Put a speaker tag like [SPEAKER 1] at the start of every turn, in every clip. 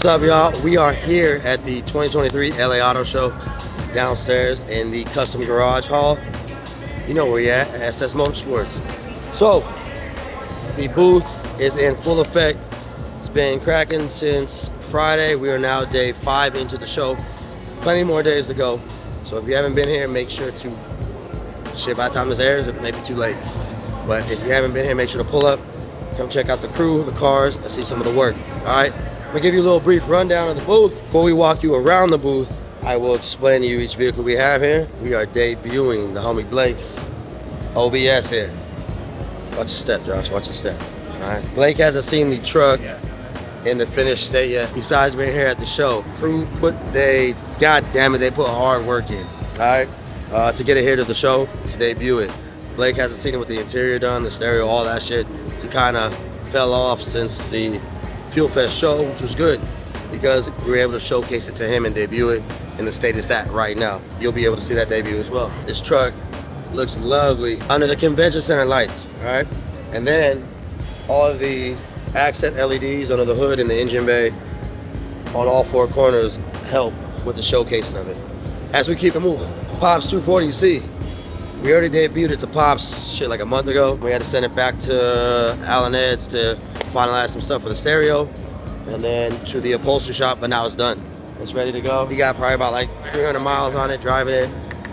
[SPEAKER 1] What's up, y'all? We are here at the 2023 LA Auto Show downstairs in the custom garage hall. You know where we're at SS Motorsports. So the booth is in full effect. It's been cracking since Friday. We are now day 5 into the show. Plenty more days to go. So if you haven't been here, make sure to, by the time this airs, it may be too late. But if you haven't been here, make sure to pull up, come check out the crew, the cars, and see some of the work. All right, I'm gonna give you a little brief rundown of the booth. Before we walk you around the booth, I will explain to you each vehicle we have here. We are debuting the homie Blake's OBS here. Watch your step, Josh, watch your step. All right, Blake hasn't seen the truck in the finished state yet, besides being here at the show. God damn it, they put hard work in, all right, to get it here to the show, to debut it. Blake hasn't seen it with the interior done, the stereo, all that shit. He kind of fell off since the Fuel Fest show, which was good because we were able to showcase it to him and debut it in the state it's at right now. You'll be able to see that debut as well. This truck looks lovely under the convention center lights, all right? And then all of the accent LEDs under the hood and the engine bay on all 4 corners help with the showcasing of it. As we keep it moving, Pops 240Z. We already debuted it to Pops like a month ago. We had to send it back to Alan Ed's to finalize some stuff for the stereo, and then to the upholstery shop, but now it's done. It's ready to go. He got probably about like 300 miles on it, driving it.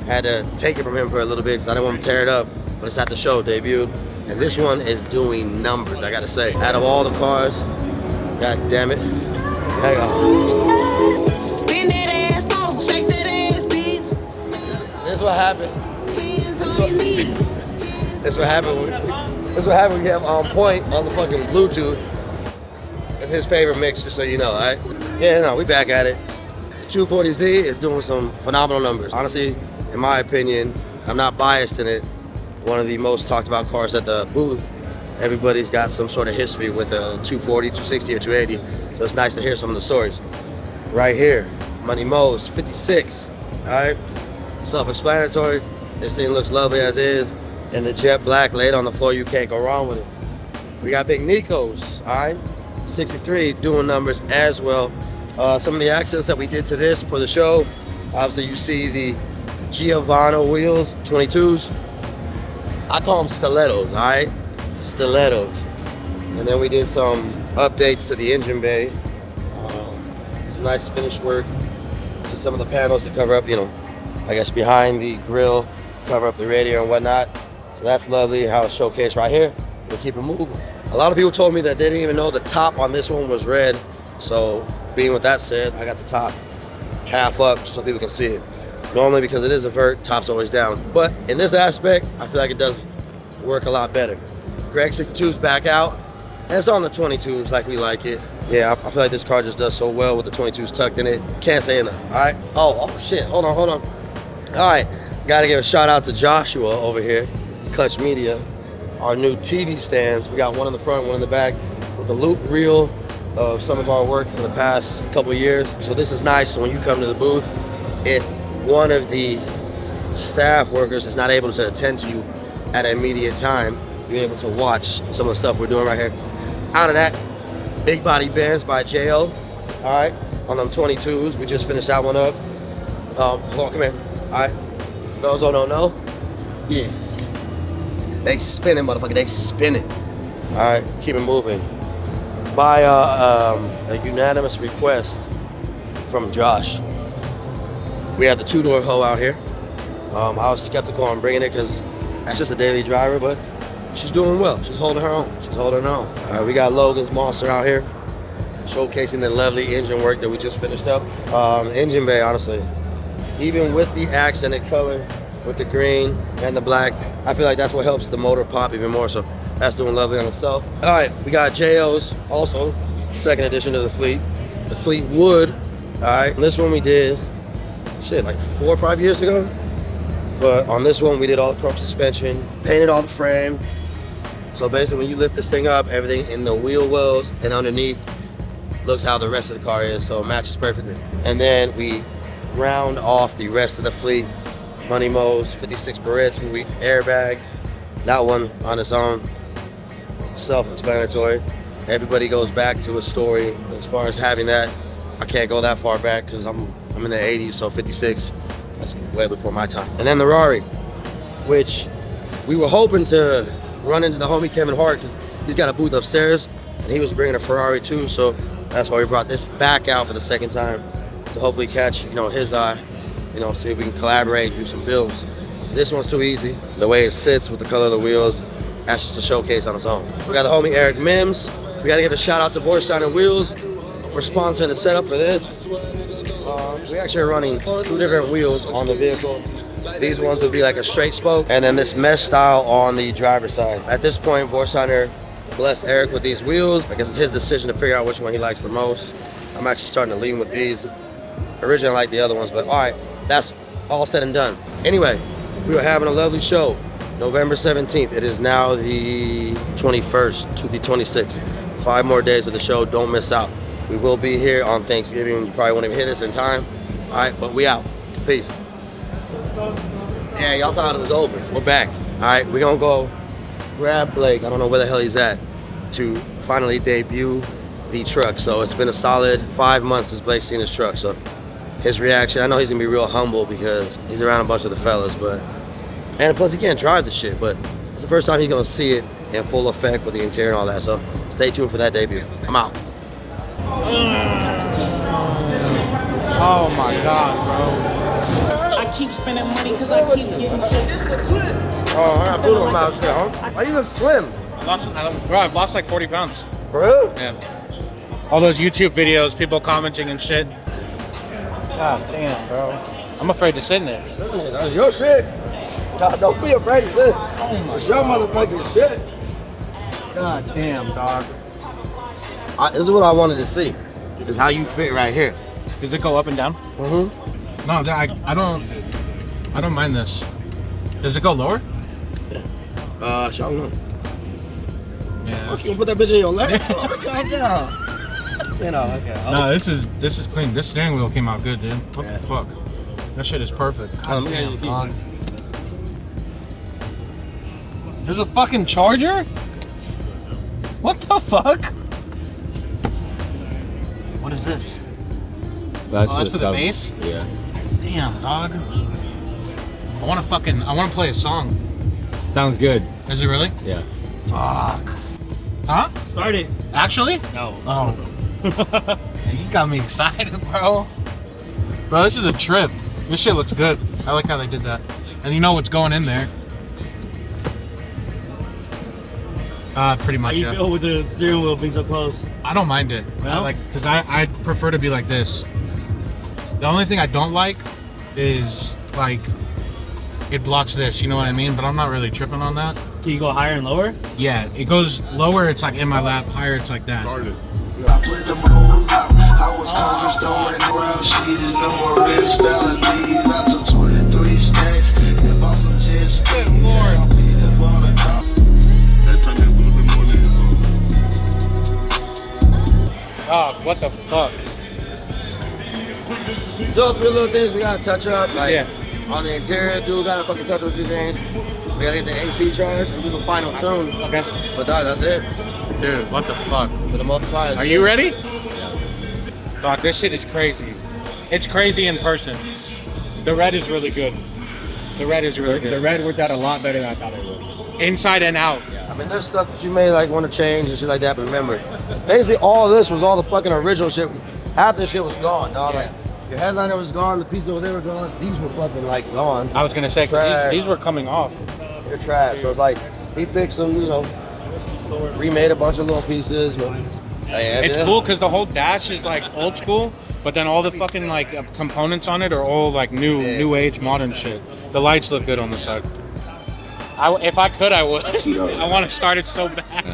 [SPEAKER 1] Had to take it from him for a little bit because I didn't want him to tear it up, but it's at the show, debuted. And this one is doing numbers, I gotta say. Out of all the cars, god damn it. There you go.
[SPEAKER 2] Bend that ass off, shake that ass, bitch.
[SPEAKER 1] This is what happened. This is what happened when you have On Point on the fucking Bluetooth. It's his favorite mix, just so you know, alright? Yeah, no, we back at it. 240Z is doing some phenomenal numbers. Honestly, in my opinion, I'm not biased in it. One of the most talked about cars at the booth. Everybody's got some sort of history with a 240, 260, or 280. So it's nice to hear some of the stories. Right here, Money Mo's 56, alright? Self-explanatory. This thing looks lovely as is. And the jet black laid on the floor, you can't go wrong with it. We got Big Nico's, alright? 63 doing numbers as well. Some of the accents that we did to this for the show, obviously you see the Giovanni wheels, 22s. I call them stilettos, alright? Stilettos. And then we did some updates to the engine bay. Some nice finish work to some of the panels to cover up, you know, I guess behind the grill, cover up the radio and whatnot. So that's lovely how it's showcased right here. We'll keep it moving. A lot of people told me that they didn't even know the top on this one was red. So being with that said, I got the top half up so people can see it. Normally because it is a vert, top's always down. But in this aspect, I feel like it does work a lot better. Greg 62's back out. And it's on the 22s like we like it. Yeah, I feel like this car just does so well with the 22s tucked in it. Can't say enough, all right? Oh shit, hold on. All right, gotta give a shout out to Joshua over here, Clutch Media. Our new TV stands. We got one in the front, one in the back with a loop reel of some of our work for the past couple of years. So this is nice. So when you come to the booth, if one of the staff workers is not able to attend to you at an immediate time, you're able to watch some of the stuff we're doing right here. Out of that, Big Body Bands by J.O. All right, on them 22s. We just finished that one up. Hold on, come here. All right, those don't know. Yeah, they spinning, motherfucker. They spinning. All right, keep it moving. By a unanimous request from Josh, we had the 2-door hoe out here. I was skeptical on bringing it because that's just a daily driver, but she's doing well. She's holding her own. All right, we got Logan's Monster out here, showcasing the lovely engine work that we just finished up. Engine bay, honestly, even with the accented color, with the green and the black, I feel like that's what helps the motor pop even more. So that's doing lovely on itself. All right, we got J.O.'s also, second edition to the Fleet Wood. All right, this one we did, like 4 or 5 years ago. But on this one, we did all the chrome suspension, painted all the frame. So basically, when you lift this thing up, everything in the wheel wells and underneath looks how the rest of the car is, so it matches perfectly. And then we round off the rest of the Fleet. Money Mo's 56 Barrettes, we airbag. That one on its own, self-explanatory. Everybody goes back to a story as far as having that I can't go that far back because I'm in the 80s, so 56. That's way before my time. And then the Rari, which we were hoping to run into the homie Kevin Hart because he's got a booth upstairs, and he was bringing a Ferrari too, so that's why we brought this back out for the second time to hopefully catch, you know, his eye, you know, see if we can collaborate, do some builds. This one's too easy. The way it sits with the color of the wheels, that's just a showcase on its own. We got the homie Eric Mims. We gotta give a shout out to Borstein Wheels for sponsoring the setup for this. We actually are running 2 different wheels on the vehicle. These ones would be like a straight spoke, and then this mesh style on the driver's side. At this point, Borsteiner blessed Eric with these wheels. I guess it's his decision to figure out which one he likes the most. I'm actually starting to lean with these. Originally I liked the other ones, but all right, that's all said and done. Anyway, we were having a lovely show. November 17th. It is now the 21st to the 26th. 5 more days of the show. Don't miss out. We will be here on Thanksgiving. You probably won't even hear this in time. All right, but we out. Peace. Yeah, y'all thought it was over. We're back. All right, we're gonna go grab Blake. I don't know where the hell he's at to finally debut the truck. So it's been a solid 5 months since Blake's seen his truck. So his reaction, I know he's gonna be real humble because he's around a bunch of the fellas, but and plus he can't drive the shit, but it's the first time he's gonna see it in full effect with the interior and all that. So stay tuned for that debut. I'm out.
[SPEAKER 3] Oh my god, bro.
[SPEAKER 4] I keep spending money because I keep getting shit.
[SPEAKER 1] Oh, I got food on my mouth shit, huh? Why you look slim?
[SPEAKER 3] I've lost like 40 pounds.
[SPEAKER 1] For real?
[SPEAKER 3] Yeah. All those YouTube videos, people commenting and shit. God damn, bro. I'm afraid to sit in there.
[SPEAKER 1] That's your shit. God, don't be afraid to sit. It's your motherfucking shit.
[SPEAKER 3] God damn, dog.
[SPEAKER 1] This is what I wanted to see. Is how you fit right here.
[SPEAKER 3] Does it go up and down?
[SPEAKER 1] Mm-hmm.
[SPEAKER 3] No, I don't mind this. Does it go lower?
[SPEAKER 1] I don't know.
[SPEAKER 3] Yeah.
[SPEAKER 1] Fuck, you gonna put that bitch in your lap? Oh, calm down. You know, okay.
[SPEAKER 3] No, this is clean. This steering wheel came out good, dude. What the fuck? That shit is perfect.
[SPEAKER 1] Let me get you the key.
[SPEAKER 3] God. There's a fucking charger? What the fuck? What is this?
[SPEAKER 5] That's
[SPEAKER 3] That's for the bass?
[SPEAKER 5] Yeah.
[SPEAKER 3] Damn, dog. I wanna play a song.
[SPEAKER 5] Sounds good.
[SPEAKER 3] Is it really?
[SPEAKER 5] Yeah.
[SPEAKER 3] Fuck. Huh?
[SPEAKER 4] Start it.
[SPEAKER 3] Actually?
[SPEAKER 4] No.
[SPEAKER 3] Oh. You got me excited, bro. Bro, this is a trip. This shit looks good. I like how they did that. And you know what's going in there. Pretty much,
[SPEAKER 4] How you feel with the steering wheel being so close?
[SPEAKER 3] I don't mind it.
[SPEAKER 4] No?
[SPEAKER 3] Because I prefer to be like this. The only thing I don't like is, like, it blocks this, you know what I mean? But I'm not really tripping on that.
[SPEAKER 4] Can you go higher and lower?
[SPEAKER 3] Yeah, it goes lower, it's like in my lap, higher, it's like that.
[SPEAKER 6] I put them hoes out. I was convinced don't run around. She didn't know more wrist felonies. I took 23 stacks and bought some jet skis. I paid it for the car. That time it was a bit more than
[SPEAKER 3] Oh, what the fuck?
[SPEAKER 1] Still a few little things we gotta touch up. Like
[SPEAKER 3] Yeah.
[SPEAKER 1] on the interior, dude, gotta fucking touch up a few things. We gotta get the AC charged and do the final tune.
[SPEAKER 3] Okay.
[SPEAKER 1] But dog, that's it.
[SPEAKER 3] Dude, what the fuck?
[SPEAKER 1] For the multipliers.
[SPEAKER 3] Are you ready? Dog, this shit is crazy. It's crazy in person. The red is really good. The red is really good.
[SPEAKER 5] The red worked out a lot better than I thought it would.
[SPEAKER 3] Inside and out.
[SPEAKER 1] I mean, there's stuff that you may like want to change and shit like that, but remember, basically all of this was all the fucking original shit. Half this shit was gone, dog.
[SPEAKER 3] Yeah.
[SPEAKER 1] Like, your headliner was gone, the pieces over there were gone. These were fucking like gone.
[SPEAKER 3] I was gonna say, 'cause
[SPEAKER 1] Trash.
[SPEAKER 3] these were coming off.
[SPEAKER 1] They're trash. So it's like he fixed them, you know, remade a bunch of little pieces. But,
[SPEAKER 3] It's cool because the whole dash is like old school, but then all the fucking like components on it are all like new age modern shit. The lights look good on the side. If I could, I would. I want to start it so bad.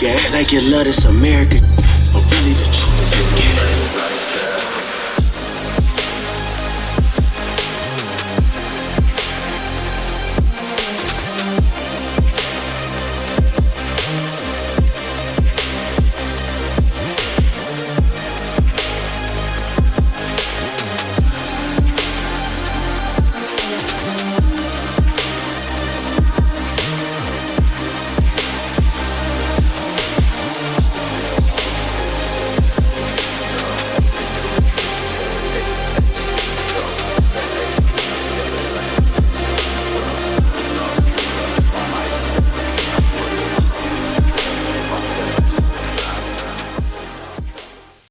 [SPEAKER 6] Yeah, like you love this American, but really the truth is scared.